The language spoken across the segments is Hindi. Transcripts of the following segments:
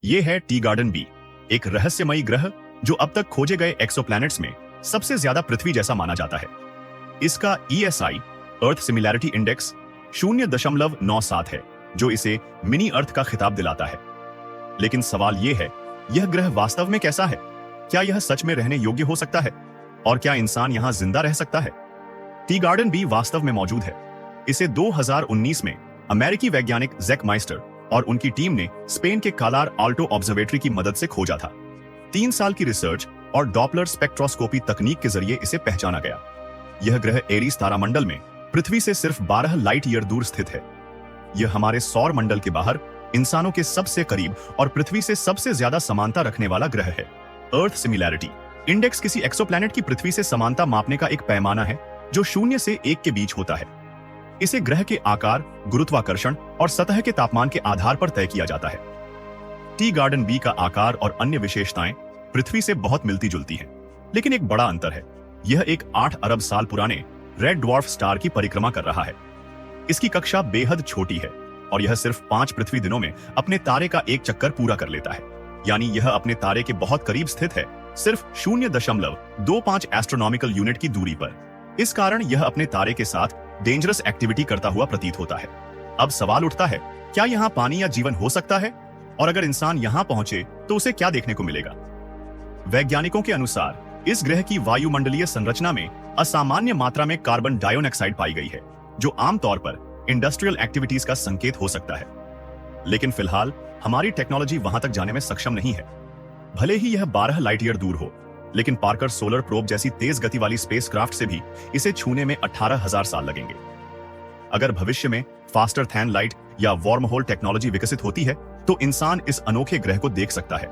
ये है टी गार्डन बी, एक रहस्यमयी ग्रह जो अब तक खोजे गए एक्सोप्लैनेट्स में सबसे ज्यादा पृथ्वी जैसा माना जाता है। इसका ESI अर्थ सिमिलैरिटी इंडेक्स 0.97 है, जो इसे मिनी अर्थ का खिताब दिलाता है। लेकिन सवाल यह है, यह ग्रह वास्तव में कैसा है? क्या यह सच में रहने योग्य हो सकता है? और क्या इंसान यहां जिंदा रह सकता है? टी गार्डन बी वास्तव में मौजूद है। इसे 2019 में अमेरिकी वैज्ञानिक जैक माइस्टर और उनकी टीम ने स्पेन के कालार आल्टो ऑब्जर्वेटरी की मदद से खोजा था। 3 साल की रिसर्च और डॉपलर स्पेक्ट्रोस्कोपी तकनीक के जरिए इसे पहचाना गया। यह ग्रह एरीज तारामंडल में पृथ्वी से सिर्फ 12 लाइट ईयर दूर स्थित है। यह हमारे सौर मंडल के बाहर इंसानों के सबसे करीब और पृथ्वी से सबसे ज्यादा समानता रखने वाला ग्रह है। अर्थ सिमिलैरिटी इंडेक्स किसी एक्सोप्लैनेट की पृथ्वी से समानता मापने का एक पैमाना है जो 0 से 1 के बीच होता है। इसे ग्रह के आकार, गुरुत्वाकर्षण और सतह के तापमान के आधार पर तय किया जाता है। टी गार्डन बी का आकार और अन्य विशेषताएं पृथ्वी से बहुत मिलती जुलती हैं, लेकिन एक बड़ा अंतर है। यह एक 8 अरब साल पुराने रेड ड्वार्फ स्टार की परिक्रमा कर रहा है। इसकी कक्षा बेहद छोटी है और यह सिर्फ 5 पृथ्वी दिनों में अपने तारे का एक चक्कर पूरा कर लेता है। यानी यह अपने तारे के बहुत करीब स्थित है, सिर्फ 0.25 एस्ट्रोनॉमिकल यूनिट की दूरी पर। इस कारण यह अपने तारे के साथ डेंजरस एक्टिविटी करता हुआ प्रतीत होता है। अब सवाल उठता है, क्या यहाँ पानी या जीवन हो सकता है? और अगर इंसान यहाँ पहुंचे तो उसे क्या देखने को मिलेगा? वैज्ञानिकों के अनुसार इस ग्रह की वायुमंडलीय संरचना में असामान्य मात्रा में कार्बन डाइऑक्साइड पाई गई है, जो आमतौर पर इंडस्ट्रियल एक्टिविटीज का संकेत हो सकता है। लेकिन फिलहाल हमारी टेक्नोलॉजी वहां तक जाने में सक्षम नहीं है। भले ही यह 12 लाइट ईयर दूर हो, लेकिन पार्कर सोलर प्रोब जैसी तेज गति वाली स्पेसक्राफ्ट से भी इसे छूने में 18,000 साल लगेंगे। अगर भविष्य में फास्टर थैन लाइट या वार्म होल टेक्नोलॉजी विकसित होती है तो इंसान इस अनोखे ग्रह को देख सकता है।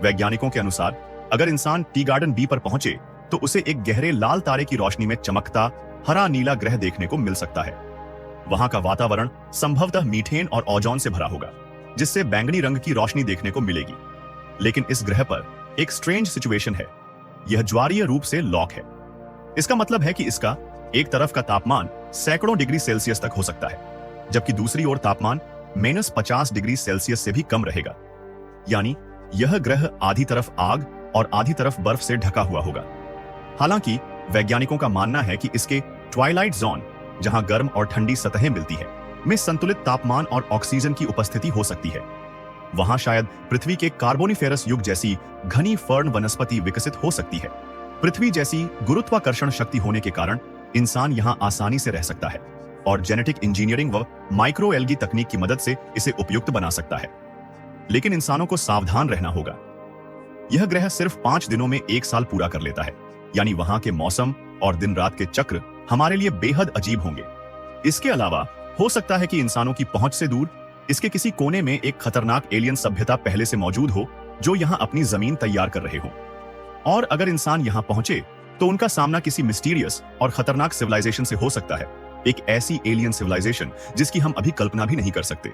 वैज्ञानिकों के अनुसार अगर इंसान टी गार्डन बी पर पहुंचे तो उसे एक गहरे लाल तारे की रोशनी में चमकता हरा नीला ग्रह देखने को मिल सकता है। वहां का वातावरण संभवतः मीथेन और ओजोन से भरा होगा, जिससे बैंगनी रंग की रोशनी देखने को मिलेगी। लेकिन इस ग्रह पर एक स्ट्रेंज सिचुएशन है। यह ज्वारीय रूप से लॉक है। इसका मतलब है कि इसका एक तरफ का तापमान सैकड़ों डिग्री सेल्सियस तक हो सकता है, जबकि दूसरी ओर तापमान -50 डिग्री सेल्सियस से भी कम रहेगा। यानी यह ग्रह आधी तरफ आग और आधी तरफ बर्फ से ढका हुआ होगा। हालांकि वैज्ञानिकों का मानना है कि इसके ट्वाइलाइट जोन, जहां गर्म और ठंडी सतहें मिलती है, में संतुलित तापमान और ऑक्सीजन की उपस्थिति हो सकती है। वहां शायद पृथ्वी के कार्बोनिफेरस युग जैसी घनी फर्न वनस्पति विकसित हो सकती है। पृथ्वी जैसी गुरुत्वाकर्षण शक्ति होने के कारण इंसान यहां आसानी से रह सकता है और जेनेटिक इंजीनियरिंग व माइक्रो एल्गी तकनीक की मदद से इसे उपयुक्त बना सकता है। लेकिन इंसानों को सावधान रहना होगा। यह ग्रह सिर्फ 5 दिनों में 1 साल पूरा कर लेता है, यानी वहां के मौसम और दिन रात के चक्र हमारे लिए बेहद अजीब होंगे। इसके अलावा हो सकता है कि इंसानों की पहुंच से दूर इसके किसी कोने में एक खतरनाक एलियन सभ्यता पहले से मौजूद हो, जो यहां अपनी जमीन तैयार कर रहे हो। और अगर इंसान यहां पहुंचे तो उनका सामना किसी मिस्टीरियस और खतरनाक सिविलाइजेशन से हो सकता है, एक ऐसी एलियन सिविलाइजेशन जिसकी हम अभी कल्पना भी नहीं कर सकते।